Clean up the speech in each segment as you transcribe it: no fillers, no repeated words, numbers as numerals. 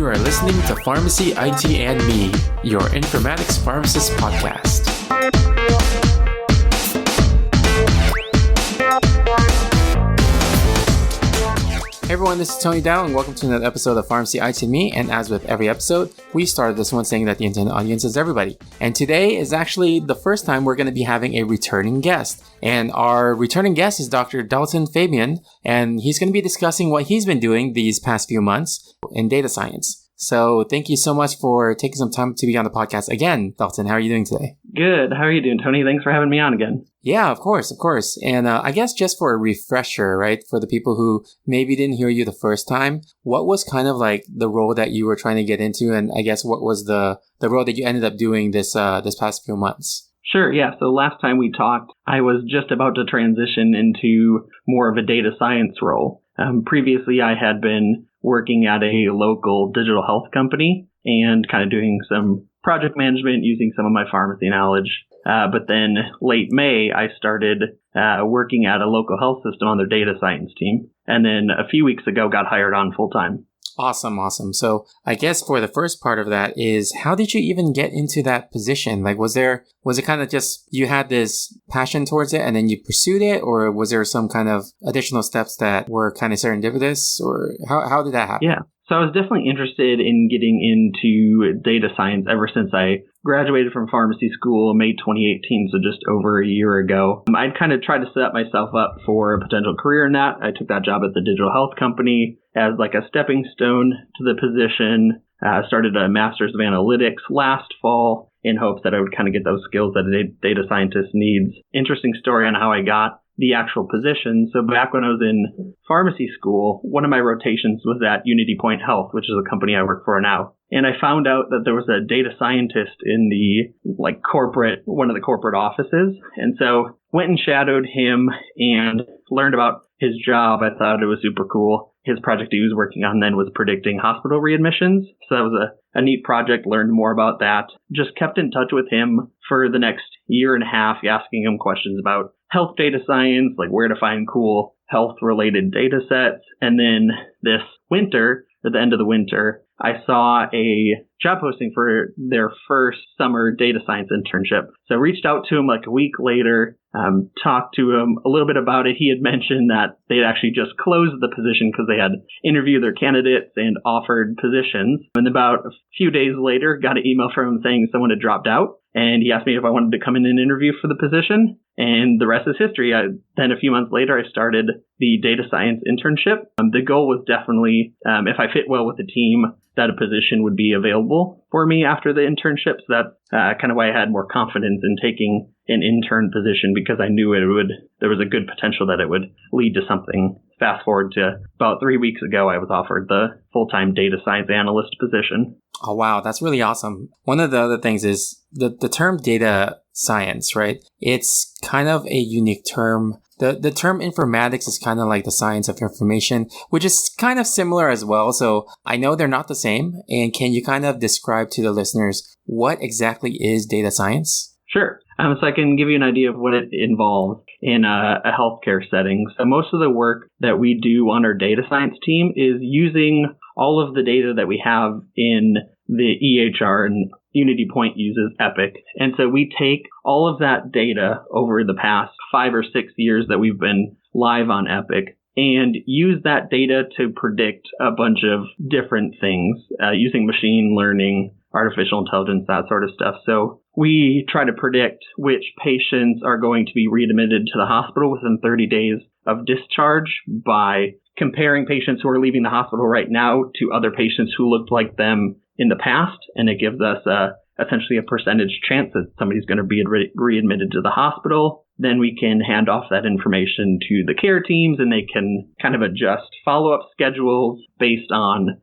You are listening to Pharmacy, IT, and Me, your informatics pharmacist podcast. Hey everyone, this is Tony Dow, and welcome to another episode of Pharmacy, IT, and Me. And as with every episode, we started this one saying that the intended audience is everybody. And today is actually the first time we're going to be having a returning guest. And our returning guest is Dr. Dalton Fabian, and he's going to be discussing what he's been doing these past few months in data science. So thank you so much for taking some time to be on the podcast again. Dalton, how are you doing today? Good. How are you doing, Tony? Thanks for having me on again. Yeah, of course. And I guess just for a refresher, right, for the people who maybe didn't hear you the first time, what was kind of like the role that you were trying to get into? And I guess what was the role that you ended up doing this past few months? Sure, yeah. So last time we talked, I was just about to transition into more of a data science role. Previously, I had been working at a local digital health company and kind of doing some project management using some of my pharmacy knowledge. But then late May, I started working at a local health system on their data science team. And then a few weeks ago, got hired on full time. Awesome. So I guess for the first part of that is, how did you even get into that position? Like, was it kind of just you had this passion towards it and then you pursued it, or was there some kind of additional steps that were kind of serendipitous, or how did that happen? Yeah. So I was definitely interested in getting into data science ever since I graduated from pharmacy school May 2018, so just over a year ago. I'd kind of tried to set myself up for a potential career in that. I took that job at the digital health company as like a stepping stone to the position. Started a master's of analytics last fall in hopes that I would kind of get those skills that a data scientist needs. Interesting story on how I got the actual position. So back when I was in pharmacy school, one of my rotations was at Unity Point Health, which is a company I work for now. And I found out that there was a data scientist in the one of the corporate offices. And so went and shadowed him and learned about his job. I thought it was super cool. His project he was working on then was predicting hospital readmissions. So that was a neat project, learned more about that. Just kept in touch with him for the next year and a half, asking him questions about health data science, like where to find cool health-related data sets. And then this winter, at the end of the winter, I saw a job posting for their first summer data science internship. So I reached out to him like a week later, talked to him a little bit about it. He had mentioned that they had actually just closed the position because they had interviewed their candidates and offered positions. And about a few days later, got an email from him saying someone had dropped out. And he asked me if I wanted to come in and interview for the position. And the rest is history. Then a few months later, I started the data science internship. The goal was definitely, if I fit well with the team, that a position would be available for me after the internship. So that's kind of why I had more confidence in taking an intern position, because I knew there was a good potential that it would lead to something. Fast forward to about 3 weeks ago, I was offered the full-time data science analyst position. Oh, wow. That's really awesome. One of the other things is the term data science, right? It's kind of a unique term. The term informatics is kind of like the science of information, which is kind of similar as well. So I know they're not the same. And can you kind of describe to the listeners what exactly is data science? Sure. So I can give you an idea of what it involves in a healthcare setting. So most of the work that we do on our data science team is using all of the data that we have in the EHR, and Unity Point uses Epic. And so we take all of that data over the past 5 or 6 years that we've been live on Epic and use that data to predict a bunch of different things using machine learning, artificial intelligence, that sort of stuff. So we try to predict which patients are going to be readmitted to the hospital within 30 days of discharge by comparing patients who are leaving the hospital right now to other patients who looked like them in the past. And it gives us essentially a percentage chance that somebody's going to be readmitted to the hospital. Then we can hand off that information to the care teams, and they can kind of adjust follow-up schedules based on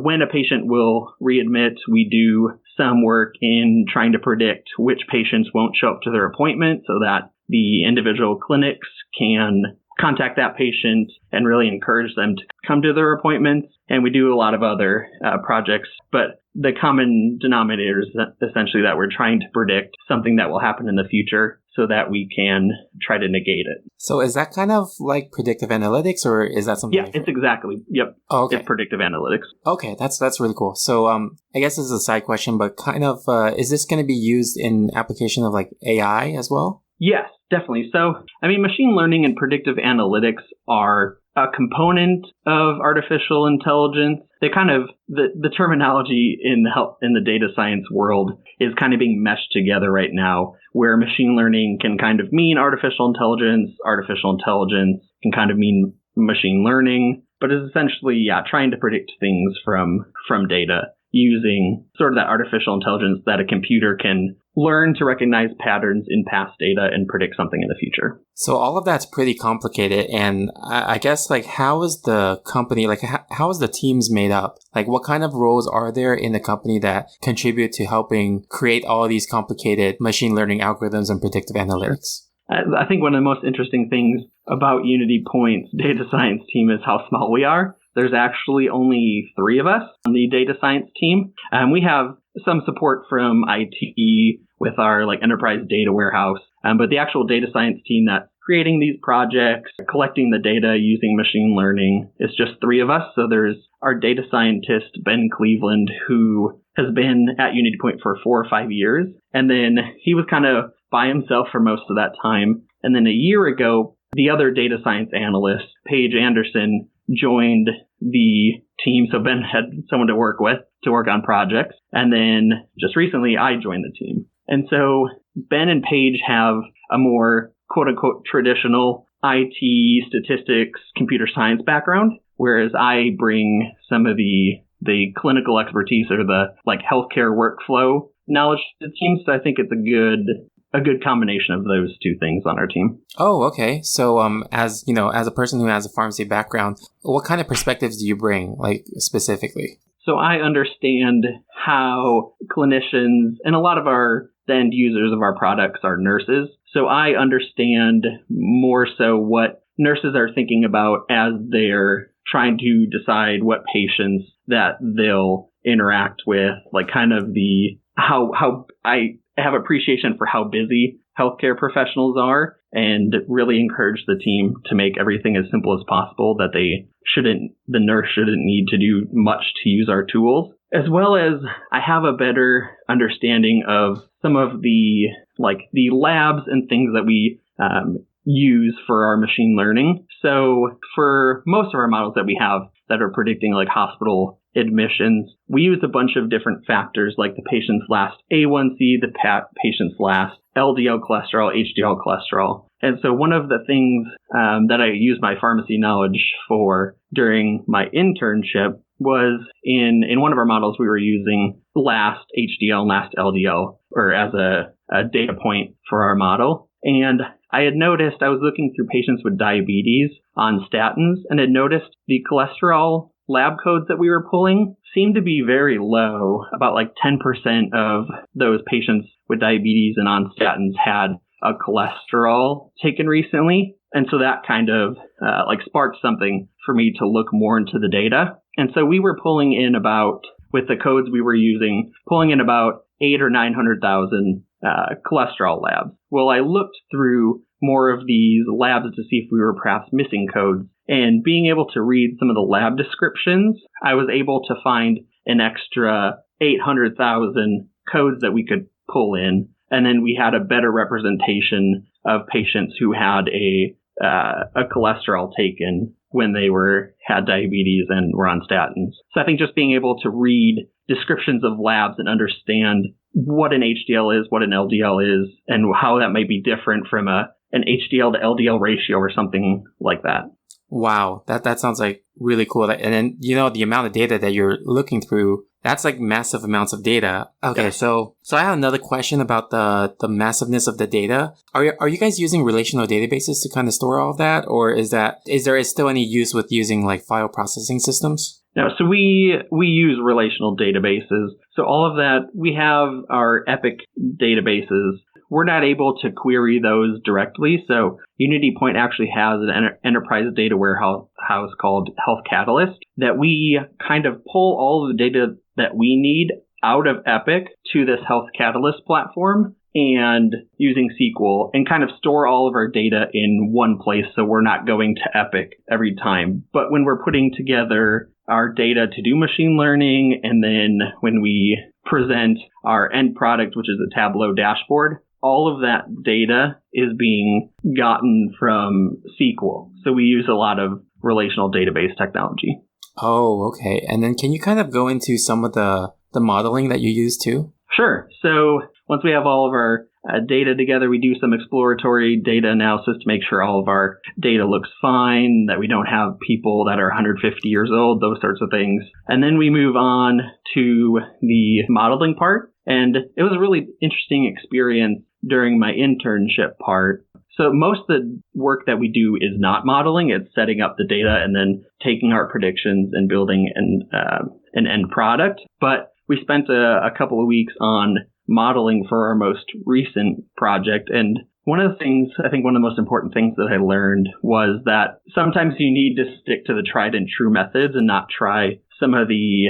when a patient will readmit. We do some work in trying to predict which patients won't show up to their appointment so that the individual clinics can contact that patient and really encourage them to come to their appointments. And we do a lot of other projects, but the common denominator is essentially that we're trying to predict something that will happen in the future. so that we can try to negate it. So is that kind of like predictive analytics, or is that something Yeah, different? it's exactly. Yep. Oh, okay. It's predictive analytics. Okay, that's really cool. So I guess this is a side question, but kind of is this going to be used in application of like AI as well? Yes, definitely. So, I mean, machine learning and predictive analytics are a component of artificial intelligence. They kind of, the terminology in the data science world is kind of being meshed together right now, where machine learning can kind of mean artificial intelligence can kind of mean machine learning, but is essentially, trying to predict things from data using sort of that artificial intelligence that a computer can learn to recognize patterns in past data and predict something in the future. So all of that's pretty complicated. And I guess like how is the company, like how is the teams made up? Like what kind of roles are there in the company that contribute to helping create all of these complicated machine learning algorithms and predictive analytics? I think one of the most interesting things about Unity Point's data science team is how small we are. There's actually only 3 of us on the data science team. We have some support from IT with our like enterprise data warehouse. But the actual data science team that's creating these projects, collecting the data using machine learning, is just 3 of us. So there's our data scientist, Ben Cleveland, who has been at Unity Point for 4 or 5 years. And then he was kind of by himself for most of that time. And then a year ago, the other data science analyst, Paige Anderson, joined the team. So Ben had someone to work with to work on projects. And then just recently, I joined the team. And so Ben and Paige have a more quote unquote traditional IT, statistics, computer science background, whereas I bring some of the clinical expertise or the like healthcare workflow knowledge to the team. So I think it's a good combination of those 2 things on our team. Oh, okay. So, as a person who has a pharmacy background, what kind of perspectives do you bring, like specifically? So I understand how clinicians and a lot of our end users of our products are nurses. So I understand more so what nurses are thinking about as they're trying to decide what patients that they'll interact with, like kind of how I have appreciation for how busy healthcare professionals are and really encourage the team to make everything as simple as possible, that the nurse shouldn't need to do much to use our tools. As well as I have a better understanding of some of the labs and things that we use for our machine learning. So for most of our models that we have that are predicting like hospital admissions, we use a bunch of different factors like the patient's last A1C, the patient's last LDL cholesterol, HDL cholesterol. And so one of the things that I used my pharmacy knowledge for during my internship was in one of our models, we were using last HDL and last LDL or as a data point for our model. And I had noticed, I was looking through patients with diabetes on statins and had noticed the cholesterol lab codes that we were pulling seemed to be very low. About like 10% of those patients with diabetes and on statins had a cholesterol taken recently. And so that kind of sparked something for me to look more into the data. And so we were pulling in with the codes we were using, pulling in about 800,000 or 900,000 cholesterol labs. Well, I looked through more of these labs to see if we were perhaps missing codes. And being able to read some of the lab descriptions, I was able to find an extra 800,000 codes that we could pull in. And then we had a better representation of patients who had a cholesterol taken when they had diabetes and were on statins. So I think just being able to read descriptions of labs and understand what an HDL is, what an LDL is, and how that might be different from an HDL to LDL ratio or something like that. Wow, that sounds like really cool. And then, the amount of data that you're looking through, that's like massive amounts of data. Okay, so I have another question about the massiveness of the data. Are you guys using relational databases to kind of store all of that? Or is there still any use with using like file processing systems? No, so we use relational databases. So all of that, we have our Epic databases. We're not able to query those directly. So Unity Point actually has an enterprise data warehouse called Health Catalyst that we kind of pull all of the data that we need out of Epic to this Health Catalyst platform. and using SQL and kind of store all of our data in one place so we're not going to Epic every time. But when we're putting together our data to do machine learning, and then when we present our end product, which is a Tableau dashboard, all of that data is being gotten from SQL. So we use a lot of relational database technology. Oh, okay. And then can you kind of go into some of the modeling that you use too? Sure. So once we have all of our data together, we do some exploratory data analysis to make sure all of our data looks fine, that we don't have people that are 150 years old, those sorts of things. And then we move on to the modeling part. And it was a really interesting experience during my internship part. So most of the work that we do is not modeling. It's setting up the data and then taking our predictions and building an end product. But we spent a couple of weeks on modeling for our most recent project. And one of the things, I think one of the most important things that I learned was that sometimes you need to stick to the tried and true methods and not try some of the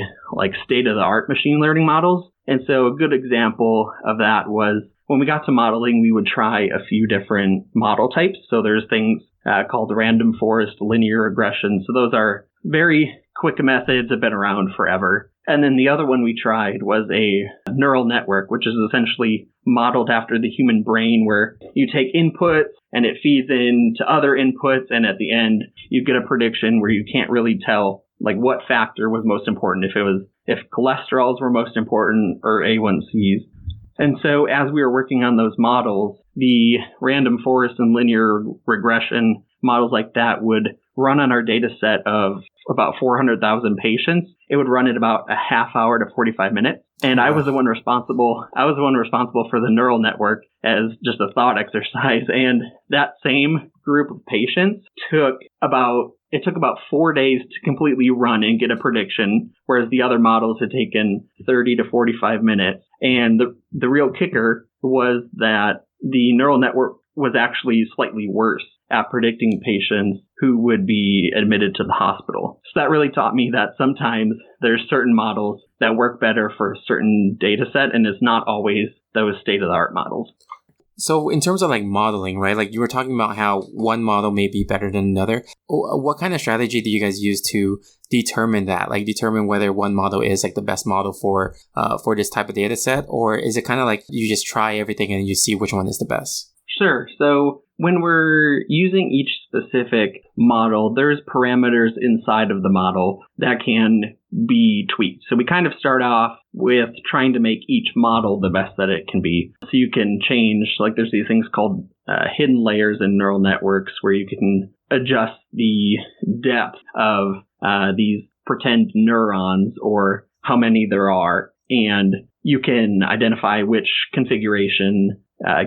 state-of-the-art machine learning models. And so a good example of that was when we got to modeling, we would try a few different model types. So there's things called random forest, linear regression. So those are very quick methods, have been around forever. And then the other one we tried was a neural network, which is essentially modeled after the human brain, where you take inputs and it feeds into other inputs. And at the end, you get a prediction where you can't really tell what factor was most important, if cholesterols were most important or A1Cs. And so as we were working on those models, the random forest and linear regression models like that would run on our data set of about 400,000 patients. It would run at about a half hour to 45 minutes. And I was the one responsible for the neural network as just a thought exercise. And that same group of patients took about 4 days to completely run and get a prediction, whereas the other models had taken 30 to 45 minutes. And the real kicker was that the neural network was actually slightly worse at predicting patients who would be admitted to the hospital. So that really taught me that sometimes there's certain models that work better for a certain data set, and it's not always those state-of-the-art models. So in terms of modeling, right? You were talking about how one model may be better than another. What kind of strategy do you guys use to determine that? Determine whether one model is the best model for this type of data set? Or is it kind of you just try everything and you see which one is the best? Sure. So when we're using each specific model, there's parameters inside of the model that can be tweaked. So we kind of start off with trying to make each model the best that it can be. So you can change, there's these things called hidden layers in neural networks where you can adjust the depth of these pretend neurons or how many there are. And you can identify which configuration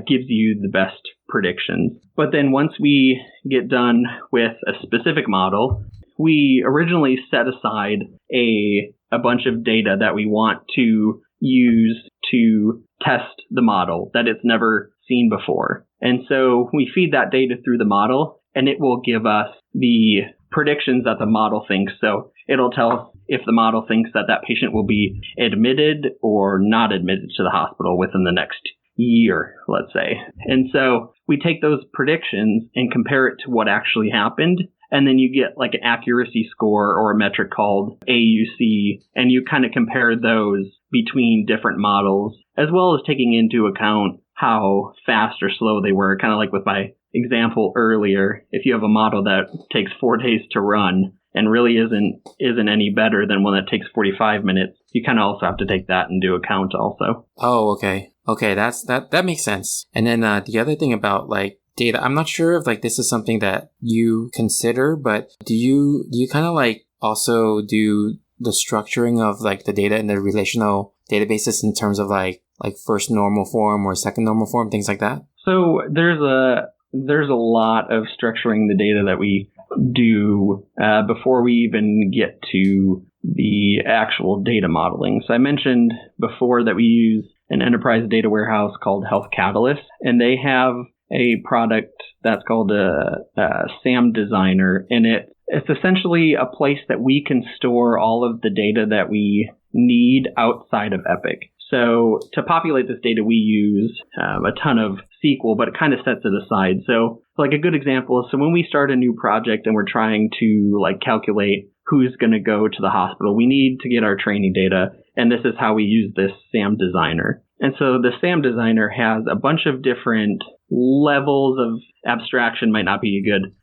gives you the best predictions. But then once we get done with a specific model, we originally set aside a bunch of data that we want to use to test the model that it's never seen before. And so we feed that data through the model, and it will give us the predictions that the model thinks. So it'll tell us if the model thinks that that patient will be admitted or not admitted to the hospital within the next year, let's say. And so we take those predictions and compare it to what actually happened. And then you get an accuracy score or a metric called AUC, and you kind of compare those between different models, as well as taking into account how fast or slow they were. Kind of like with my example earlier, if you have a model that takes 4 days to run and really isn't any better than one that takes 45 minutes, you kind of also have to take that into account also. Oh, okay. Okay, that makes sense. And then the other thing about data, I'm not sure if this is something that you consider, but do you kind of also do the structuring of the data in the relational databases in terms of like first normal form or second normal form, things like that? So there's a lot of structuring the data that we do before we even get to the actual data modeling. So I mentioned before that we use an enterprise data warehouse called Health Catalyst, and they have a product that's called a SAM Designer, and it's essentially a place that we can store all of the data that we need outside of Epic. So to populate this data, we use a ton of SQL, but it kind of sets it aside. So like a good example is, so when we start a new project and we're trying to like calculate who's going to go to the hospital, we need to get our training data. And this is how we use this SAM designer. And so the SAM designer has a bunch of different levels of abstraction, might not be a good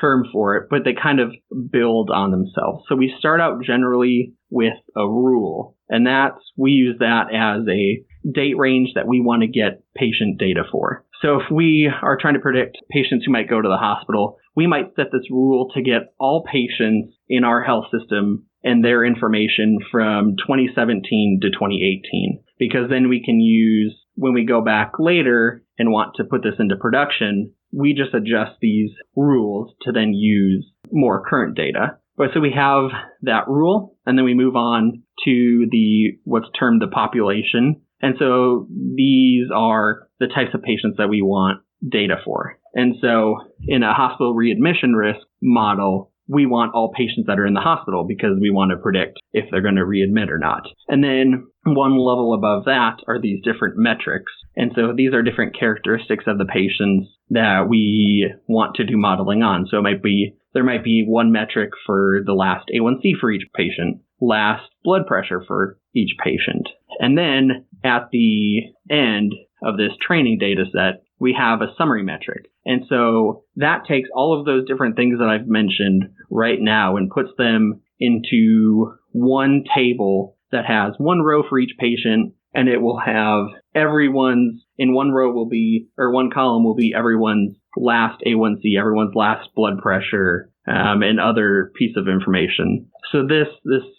term for it, but they kind of build on themselves. So we start out generally with a rule, and we use that as a date range that we want to get patient data for. So if we are trying to predict patients who might go to the hospital, we might set this rule to get all patients in our health system and their information from 2017 to 2018, because then we can use, when we go back later and want to put this into production, we just adjust these rules to then use more current data. But so we have that rule, and then we move on to what's termed the population. And so these are the types of patients that we want data for. And so in a hospital readmission risk model, we want all patients that are in the hospital because we want to predict if they're going to readmit or not. And then one level above that are these different metrics. And so these are different characteristics of the patients that we want to do modeling on. So there might be one metric for the last A1C for each patient, last blood pressure for each patient. And then at the end of this training data set, we have a summary metric. And so that takes all of those different things that I've mentioned right now and puts them into one table that has one row for each patient, and it will have in one row will be, or one column will be everyone's last A1C, everyone's last blood pressure, and other piece of information. So this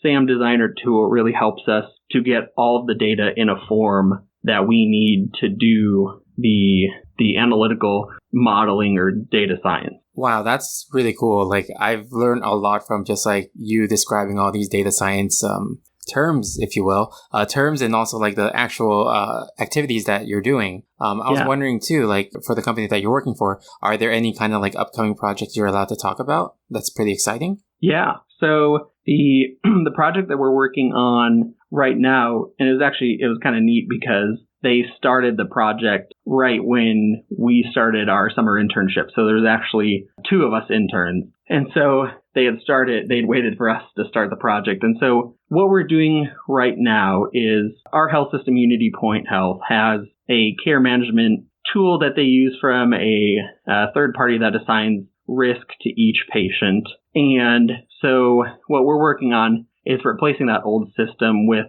SAM designer tool really helps us to get all of the data in a form that we need to do the analytical modeling or data science. Wow, that's really cool. Like, I've learned a lot from just like you describing all these data science terms, if you will, terms, and also like the actual activities that you're doing. I was wondering too, like for the company that you're working for, are there any kind of like upcoming projects you're allowed to talk about? That's pretty exciting. Yeah. So the project that we're working on right now, and it was kind of neat because they started the project right when we started our summer internship. So there's actually two of us interns. And so they'd waited for us to start the project. And so what we're doing right now is our health system, Unity Point Health, has a care management tool that they use from a third party that assigns risk to each patient. And so what we're working on is replacing that old system with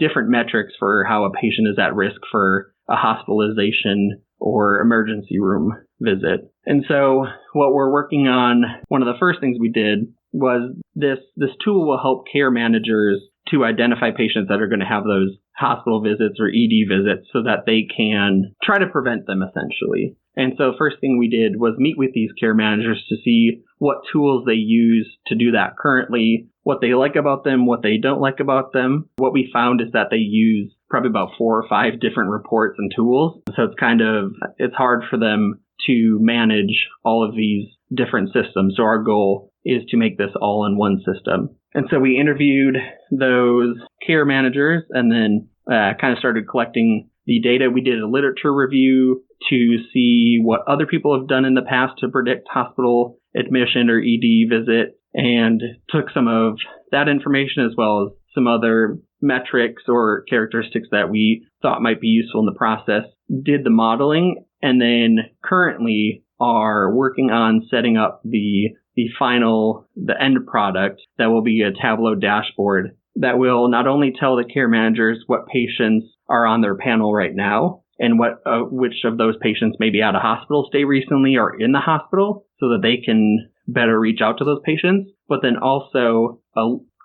different metrics for how a patient is at risk for a hospitalization or emergency room visit. And so what we're working on, one of the first things we did was this tool will help care managers to identify patients that are going to have those hospital visits or ED visits so that they can try to prevent them essentially. And so first thing we did was meet with these care managers to see what tools they use to do that currently, what they like about them, what they don't like about them. What we found is that they use probably about 4 or 5 different reports and tools. So it's hard for them to manage all of these different systems. So our goal is to make this all in one system. And so we interviewed those care managers and then kind of started collecting the data. We did a literature review to see what other people have done in the past to predict hospital admission or ED visit, and took some of that information as well as some other metrics or characteristics that we thought might be useful in the process, did the modeling, and then currently are working on setting up the end product that will be a Tableau dashboard that will not only tell the care managers what patients are on their panel right now and which of those patients may be out of hospital stay recently or in the hospital so that they can better reach out to those patients, but then also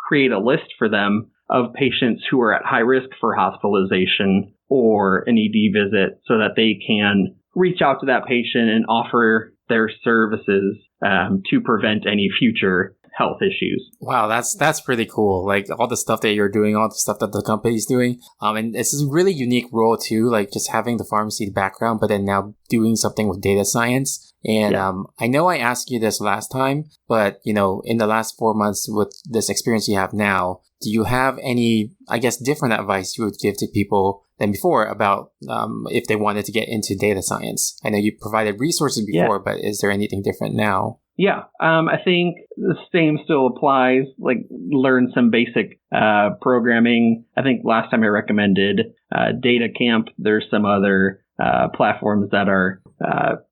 create a list for them of patients who are at high risk for hospitalization or an ED visit so that they can reach out to that patient and offer their services to prevent any future health issues. Wow, that's pretty cool. Like all the stuff that you're doing, all the stuff that the company's doing. And it's a really unique role too, like just having the pharmacy background, but then now doing something with data science. And I know I asked you this last time, but, in the last 4 months with this experience you have now, do you have any, I guess, different advice you would give to people than before about if they wanted to get into data science? I know you provided resources before, but is there anything different now? Yeah, I think the same still applies, like learn some basic programming. I think last time I recommended Data Camp. There's some other platforms that are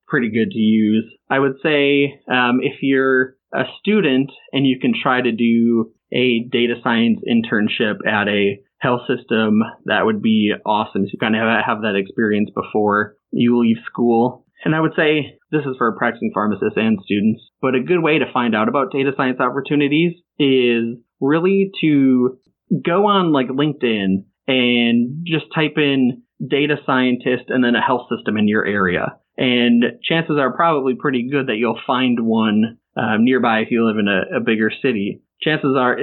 pretty good to use. I would say if you're a student and you can try to do a data science internship at a health system, that would be awesome. So you kind of have that experience before you leave school. And I would say this is for practicing pharmacists and students, but a good way to find out about data science opportunities is really to go on like LinkedIn and just type in data scientist and then a health system in your area. And chances are probably pretty good that you'll find one nearby if you live in a bigger city. Chances are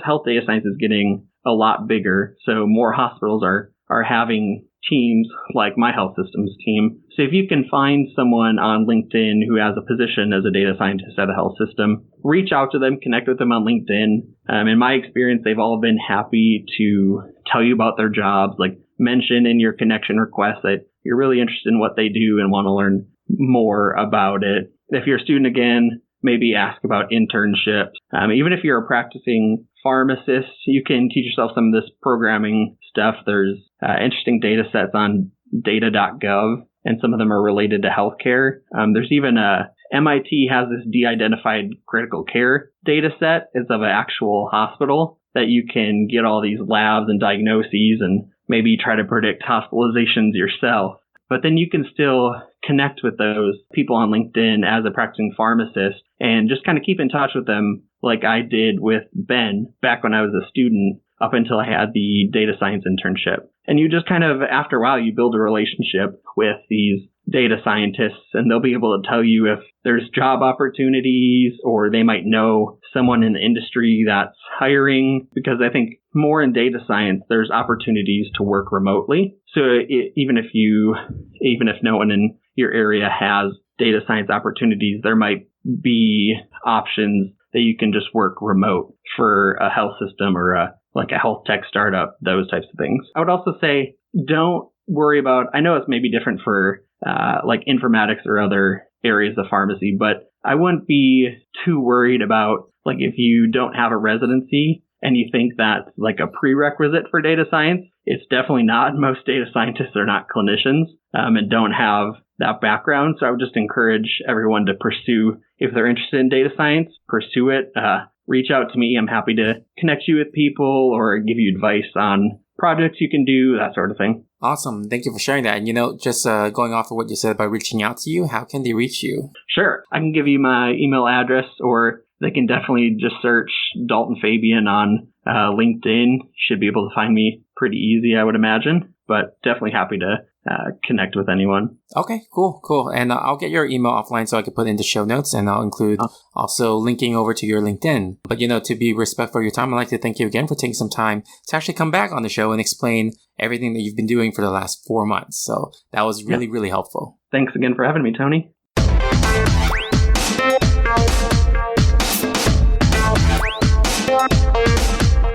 health data science is getting a lot bigger. So more hospitals are having teams like my health systems team. So if you can find someone on LinkedIn who has a position as a data scientist at a health system, reach out to them, connect with them on LinkedIn. In my experience, they've all been happy to tell you about their jobs, like mention in your connection request that you're really interested in what they do and want to learn more about it. If you're a student, again, maybe ask about internships. Even if you're a practicing pharmacist, you can teach yourself some of this programming stuff. There's interesting data sets on data.gov, and some of them are related to healthcare. There's even MIT has this de-identified critical care data set. It's of an actual hospital that you can get all these labs and diagnoses and maybe try to predict hospitalizations yourself. But then you can still connect with those people on LinkedIn as a practicing pharmacist and just kind of keep in touch with them like I did with Ben back when I was a student up until I had the data science internship. And you just kind of, after a while, you build a relationship with these data scientists, and they'll be able to tell you if there's job opportunities or they might know someone in the industry that's hiring, because I think more in data science, there's opportunities to work remotely. So even if no one in your area has data science opportunities, there might be options that you can just work remote for a health system or a health tech startup, those types of things. I would also say, don't worry about, I know it's maybe different for like informatics or other areas of pharmacy, but I wouldn't be too worried about like if you don't have a residency and you think that's like a prerequisite for data science. It's definitely not. Most data scientists are not clinicians and don't have that background. So I would just encourage everyone to pursue, if they're interested in data science, pursue it. Reach out to me. I'm happy to connect you with people or give you advice on projects you can do, that sort of thing. Awesome. Thank you for sharing that. And, just going off of what you said about reaching out to you, how can they reach you? Sure. I can give you my email address, or they can definitely just search Dalton Fabian on LinkedIn. Should be able to find me pretty easy, I would imagine, but definitely happy to connect with anyone. Okay, cool. And I'll get your email offline so I can put it in the show notes, and I'll include also linking over to your LinkedIn. But, to be respectful of your time, I'd like to thank you again for taking some time to actually come back on the show and explain everything that you've been doing for the last 4 months. So that was really, really helpful. Thanks again for having me, Tony.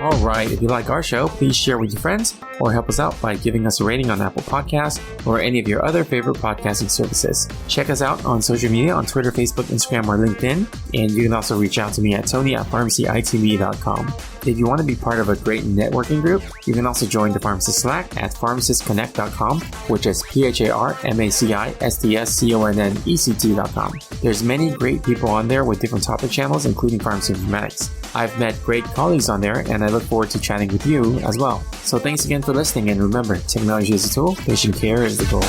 All right, if you like our show, please share with your friends or help us out by giving us a rating on Apple Podcasts or any of your other favorite podcasting services. Check us out on social media on Twitter, Facebook, Instagram, or LinkedIn. And you can also reach out to me at tony@pharmacyitme.com. If you want to be part of a great networking group, you can also join the Pharmacist Slack at pharmacistconnect.com, which is pharmacistsconnect.com. There's many great people on there with different topic channels, including pharmacy informatics. I've met great colleagues on there, and I look forward to chatting with you as well. So thanks again for listening, and remember, technology is a tool, patient care is the goal.